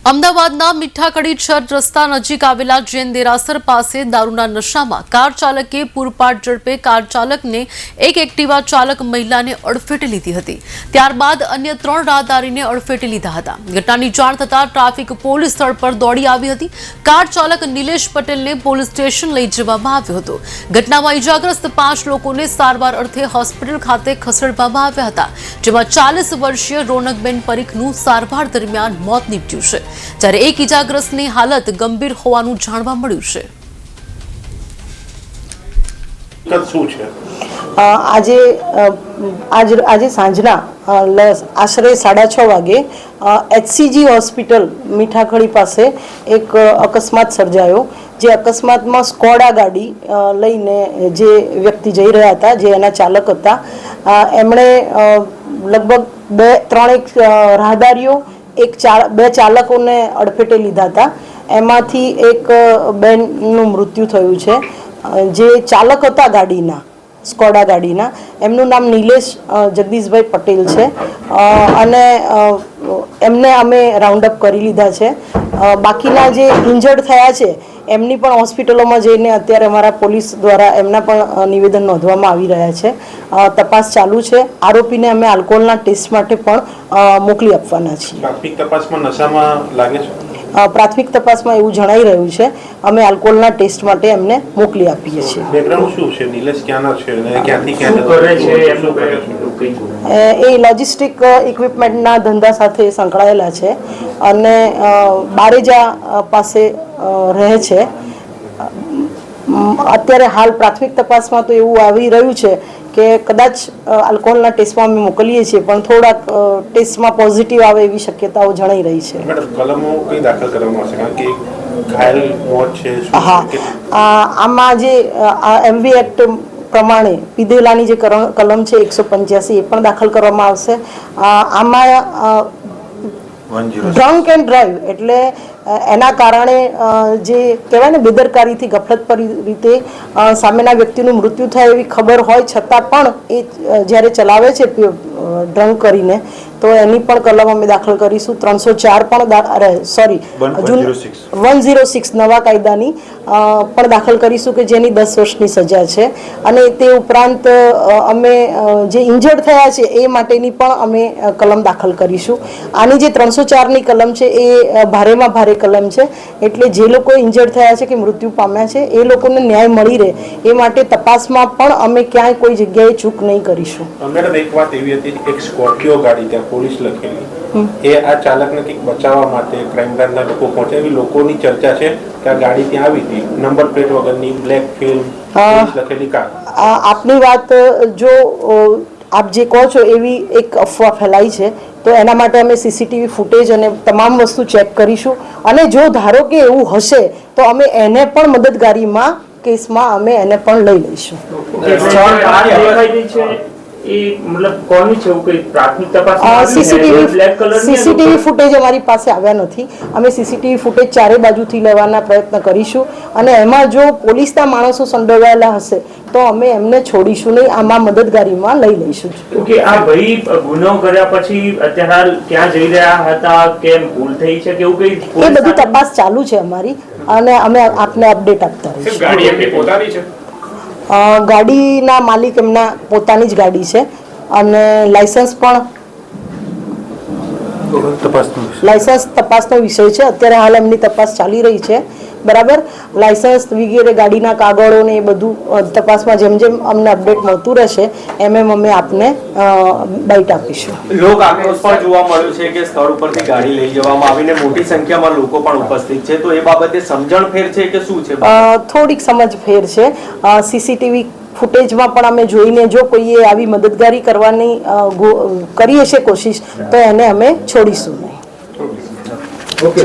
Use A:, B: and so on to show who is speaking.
A: અમદાવાદના મીઠાકડી છત રસ્તા નજીક આવેલા જૈન દેરાસર પાસે દારૂના નશામાં કાર ચાલકે પૂરપાટ ઝડપે કાર ચાલકને એક એક્ટિવા ચાલક મહિલાને અડફેટે લીધી હતી। ત્યારબાદ અન્ય 3 રાહદારીને અડફેટે લીધા હતા। ઘટનાની જાણ થતાં ટ્રાફિક પોલીસ સ્થળ પર દોડી આવી હતી। કાર ચાલક નિલેશ પટેલને પોલીસ સ્ટેશન લઈ જવામાં આવ્યો હતો। ઘટનામાં ઈજાગ્રસ્ત 5 લોકોને સારવાર અર્થે હોસ્પિટલ ખાતે ખસેડવામાં આવ્યા હતા, જેમાં 40 વર્ષીય રોનકબેન પરીખનું સારવાર દરમિયાન મોત નીપજ્યું છે, જ્યારે એક ઈજાગ્રસ્તની હાલત ગંભીર હોવાનું જાણવા મળ્યું છે।
B: આજે સાંજના આશરે 6:30 વાગે HCG હોસ્પિટલ મીઠાખડી પાસે એક અકસ્માત સર્જાયો। જે અકસ્માતમાં સ્કોડા ગાડી લઈને જે વ્યક્તિ જઈ રહ્યા હતા, જે એના ચાલક હતા, એમણે લગભગ 2-3 રાહદારીઓ બે ચાલકોને અડફેટે લીધા હતા। એમાંથી એક બેનનું મૃત્યુ થયું છે। જે ચાલક હતા ગાડીના, સ્કોડા ગાડીના, એમનું નામ નિલેશ જગદીશભાઈ પટેલ છે અને એમને અમે રાઉન્ડ અપ કરી લીધા છે। બાકીના જે ઇન્જર્ડ થયા છે એમની પણ હોસ્પિટલોમાં જઈને અત્યારે અમારા પોલીસ દ્વારા એમના પણ નિવેદન નોંધવામાં આવી રહ્યા છે। તપાસ ચાલુ છે। આરોપીને અમે આલ્કોહોલના ટેસ્ટ માટે પણ મોકલી આપવાના છીએ।
C: પ્રાથમિક તપાસમાં નશામાં લાગે છે?
B: પ્રાથમિક તપાસમાં એવું જણાઈ રહ્યું છે। અમે આલ્કોહોલના ટેસ્ટ માટે એમને મોકલી આપીએ છીએ।
C: બેકગ્રાઉન્ડ શું છે? નિલેશ ક્યાંના છે અને ક્યાંથી ક્યાં કરે છે?
B: એ લોજિસ્ટિક ઇક્વિપમેન્ટના ધંધા સાથે સંકળાયેલા છે અને બારેજા પાસે રહે છે। અત્યારે હાલ પ્રાથમિક તપાસમાં તો એવું આવી રહ્યું છે કે કદાચ આલ્કોહોલના ટેસ્ટમાં અમે મોકલીએ છીએ, પણ થોડાક ટેસ્ટમાં પોઝિટિવ આવે એવી શક્યતાઓ જણાઈ રહી છે।
C: મેડમ, કલમો કઈ દાખલ કરવામાં આવશે? કારણ કે ઘાયલ મોત છે।
B: હા, આમાં જે MV એક્ટ પ્રમાણે પીધેલાની જે કલમ છે 185 એ પણ દાખલ કરવામાં આવશે। આમાં ડ્રંક એન્ડ ડ્રાઈવ એટલે એના કારણે જે કહેવાય ને બેદરકારીથી ગફલતભરી રીતે સામેના વ્યક્તિનું મૃત્યુ થાય એવી ખબર હોય છતાં પણ એ જ્યારે ચલાવે છે ડ્રંક કરીને, તો એની પણ કલમ અમે દાખલ કરીશું। 304 પણ 106 નવા કાયદાની પણ દાખલ કરીશું કે જેની 10 વર્ષની સજા છે। અને તે ઉપરાંત અમે જે ઇન્જર્ડ થયા છે એ માટેની પણ અમે કલમ દાખલ કરીશું। આની જે 304ની કલમ છે એ ભારેમાં ભારે કલમ છે, એટલે જે લોકો ઇન્જર્ડ થયા છે કે મૃત્યુ પામ્યા છે એ લોકોને ન્યાય મળી રહે એ માટે તપાસમાં પણ અમે ક્યાંય કોઈ જગ્યાએ ચૂક નહીં કરીશું।
C: મેડમ, એક વાત એવી હતી, એક સ્કોર્પિયો ગાડી ત્યાં પોલીસ લખેલી, એ આ ચાલકને કંઈક બચાવવા માટે ક્રાઇમ બ્રાન્ચના લોકો પહોંચ્યા એવી લોકોની ચર્ચા છે કે આ ગાડી ત્યાં આવી હતી, નંબર પ્લેટ વગરની, બ્લેક ફિલ્મ લખેલી કાર।
B: આપની વાત જો આપ જે કહો છો એવી એક અફવા ફેલાઈ છે, તો એના માટે અમે CCTV ફૂટેજ અને તમામ વસ્તુ ચેક કરીશું અને જો ધારો કે એવું હશે તો અમે એને પણ મદદગારીમાં કેસમાં અમે એને પણ લઈ લઈશું। CCTV ફૂટેજ અમારી પાસે આવ્યા નથી। અમે CCTV ફૂટેજ ચારે બાજુથી લેવાના પ્રયત્ન કરીશું અને એમાં જો પોલીસના માણસો સંડોવાયેલા હશે તો અમે એમને છોડીશું નહીં, આમાં મદદગારીમાં લઈ લઈશું।
D: ઓકે, આ ભાઈ ગુનો કર્યા પછી અત્યારે ક્યાં જઈ રહ્યા હતા, કેમ ભૂલ થઈ છે કે એવું કઈ?
B: એ બધી તપાસ ચાલુ છે અમારી અને અમે આપને અપડેટ આપતા રહીશું।
C: ગાડી એમની પોતાની છે?
B: ગાડીના માલિક એમના પોતાની જ ગાડી છે અને લાયસન્સ પણ તપાસનો વિષય છે। અત્યારે હાલ એમની તપાસ ચાલી રહી છે, બરાબર। લાયસન્સ વગેરે ગાડીના કાગળો ને એ બધું તપાસમાં જેમ જેમ અમને અપડેટ મળતું રહેશે એમ અમે આપને બાઇટ આપીશું।
E: લોક આક્રોશ પણ જોવા મળ્યો છે કે સ્થળ ઉપરથી ગાડી લઈ જવામાં આવીને મોટી સંખ્યામાં લોકો પણ ઉપસ્થિત છે, તો એ બાબતે સમજણ ફેર છે કે શું છે?
B: થોડીક સમજ ફેર છે। CCTV ફૂટેજમાં પણ અમે જોઈને જો કોઈએ આવી મદદગારી કરવાની કરી હશે કોશિશ તો એને અમે છોડીશું નહીં।
E: ઓકે।